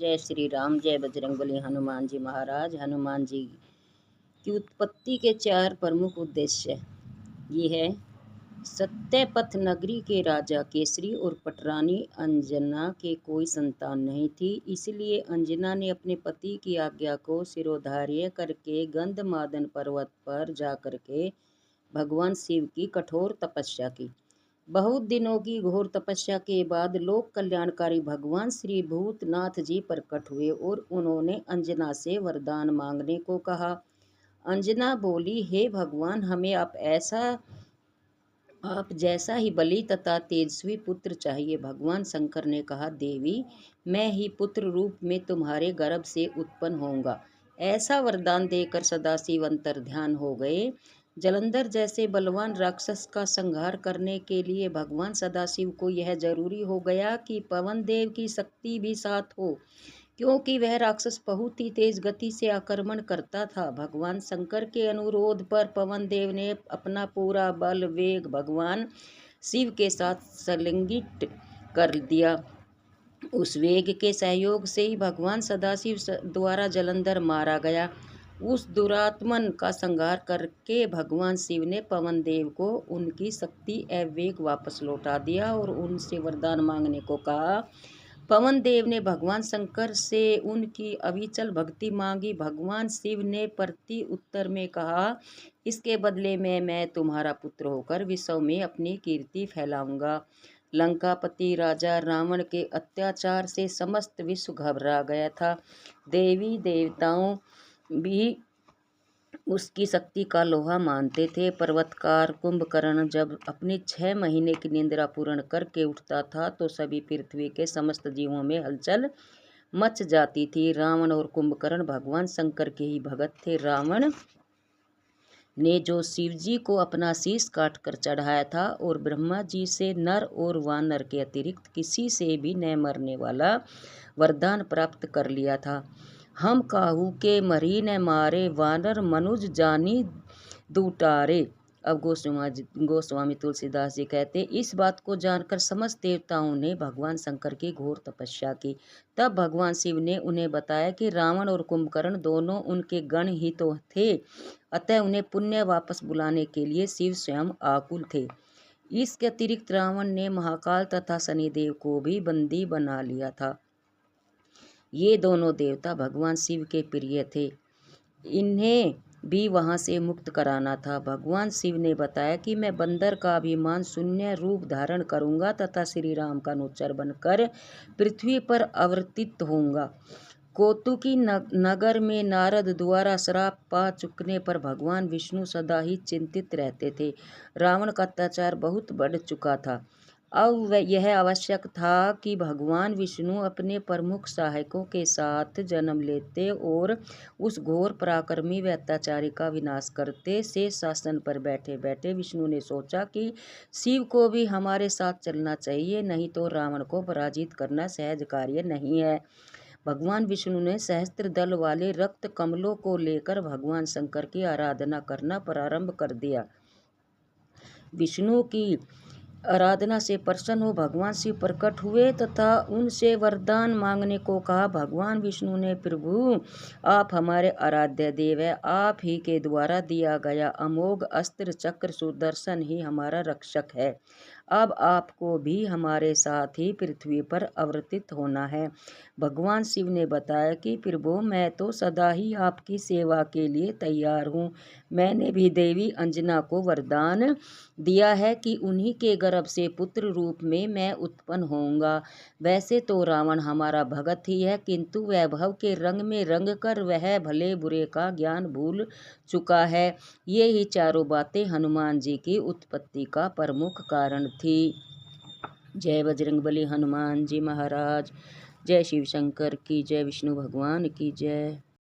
जय श्री राम, जय बजरंगबली। हनुमान जी महाराज। हनुमान जी की उत्पत्ति के 4 प्रमुख उद्देश्य ये है। सत्यपथ नगरी के राजा केसरी और पटरानी अंजना के कोई संतान नहीं थी, इसलिए अंजना ने अपने पति की आज्ञा को शिरोधार्य करके गंधमादन पर्वत पर जाकर के भगवान शिव की कठोर तपस्या की। बहुत दिनों की घोर तपस्या के बाद लोक कल्याणकारी भगवान श्री भूतनाथ जी प्रकट हुए और उन्होंने अंजना से वरदान मांगने को कहा। अंजना बोली, हे भगवान, हमें आप जैसा ही बलि तथा तेजस्वी पुत्र चाहिए। भगवान शंकर ने कहा, देवी, मैं ही पुत्र रूप में तुम्हारे गर्भ से उत्पन्न होऊंगा। ऐसा वरदान देकर सदाशिव अंतर्ध्यान हो गए। जलंधर जैसे बलवान राक्षस का संहार करने के लिए भगवान सदाशिव को यह जरूरी हो गया कि पवन देव की शक्ति भी साथ हो, क्योंकि वह राक्षस बहुत ही तेज गति से आक्रमण करता था। भगवान शंकर के अनुरोध पर पवन देव ने अपना पूरा बल वेग भगवान शिव के साथ संलिंगित कर दिया। उस वेग के सहयोग से ही भगवान सदाशिव द्वारा जलंधर मारा गया। उस दुरात्मन का संहार करके भगवान शिव ने पवन देव को उनकी शक्ति एवं वेग वापस लौटा दिया और उनसे वरदान मांगने को कहा। पवन देव ने भगवान शंकर से उनकी अविचल भक्ति मांगी। भगवान शिव ने प्रति उत्तर में कहा, इसके बदले में मैं तुम्हारा पुत्र होकर विश्व में अपनी कीर्ति फैलाऊंगा। लंकापति राजा रावण के अत्याचार से समस्त विश्व घबरा गया था। देवी देवताओं भी उसकी शक्ति का लोहा मानते थे। पर्वतकार कुंभकर्ण जब अपनी 6 महीने की निद्रा पूर्ण करके उठता था तो सभी पृथ्वी के समस्त जीवों में हलचल मच जाती थी। रावण और कुंभकर्ण भगवान शंकर के ही भगत थे। रावण ने जो शिव जी को अपना शीश काट कर चढ़ाया था और ब्रह्मा जी से नर और वानर के अतिरिक्त किसी से भी न मरने वाला वरदान प्राप्त कर लिया था। हम काहू के मरी न मारे, वानर मनुज जानी दूटारे। अब गोस्वामी तुलसीदास जी कहते, इस बात को जानकर समस्त देवताओं ने भगवान शंकर की घोर तपस्या की। तब भगवान शिव ने उन्हें बताया कि रावण और कुंभकर्ण दोनों उनके गण ही तो थे, अतः उन्हें पुण्य वापस बुलाने के लिए शिव स्वयं आकुल थे। इसके अतिरिक्त रावण ने महाकाल तथा शनिदेव को भी बंदी बना लिया था। ये दोनों देवता भगवान शिव के प्रिय थे, इन्हें भी वहां से मुक्त कराना था। भगवान शिव ने बताया कि मैं बंदर का अभिमान शून्य रूप धारण करूंगा तथा श्री राम का अनुचर बनकर पृथ्वी पर अवतरित होऊंगा। कौतुकी नगर में नारद द्वारा श्राप पा चुकने पर भगवान विष्णु सदा ही चिंतित रहते थे। रावण का अत्याचार बहुत बढ़ चुका था। अब यह आवश्यक था कि भगवान विष्णु अपने प्रमुख सहायकों के साथ जन्म लेते और उस घोर पराक्रमी व अत्याचारी का विनाश करते। शेष शासन पर बैठे बैठे विष्णु ने सोचा कि शिव को भी हमारे साथ चलना चाहिए, नहीं तो रावण को पराजित करना सहज कार्य नहीं है। भगवान विष्णु ने सहस्त्र दल वाले रक्त कमलों को लेकर भगवान शंकर की आराधना करना प्रारंभ कर दिया। विष्णु की आराधना से प्रसन्न हो भगवान शिव प्रकट हुए तथा उनसे वरदान मांगने को कहा। भगवान विष्णु ने, प्रभु, आप हमारे आराध्य देव हैं, आप ही के द्वारा दिया गया अमोघ अस्त्र चक्र सुदर्शन ही हमारा रक्षक है। अब आपको भी हमारे साथ ही पृथ्वी पर अवतरित होना है। भगवान शिव ने बताया कि प्रभु, मैं तो सदा ही आपकी सेवा के लिए तैयार हूँ। मैंने भी देवी अंजना को वरदान दिया है कि उन्हीं के गर्भ से पुत्र रूप में मैं उत्पन्न होऊंगा। वैसे तो रावण हमारा भगत ही है, किंतु वैभव के रंग में रंग कर वह भले बुरे का ज्ञान भूल चुका है। ये ही चारों बातें हनुमान जी की उत्पत्ति का प्रमुख कारण थी। जय बजरंगबली हनुमान जी महाराज। जय शिव शंकर की जय, विष्णु भगवान की जय।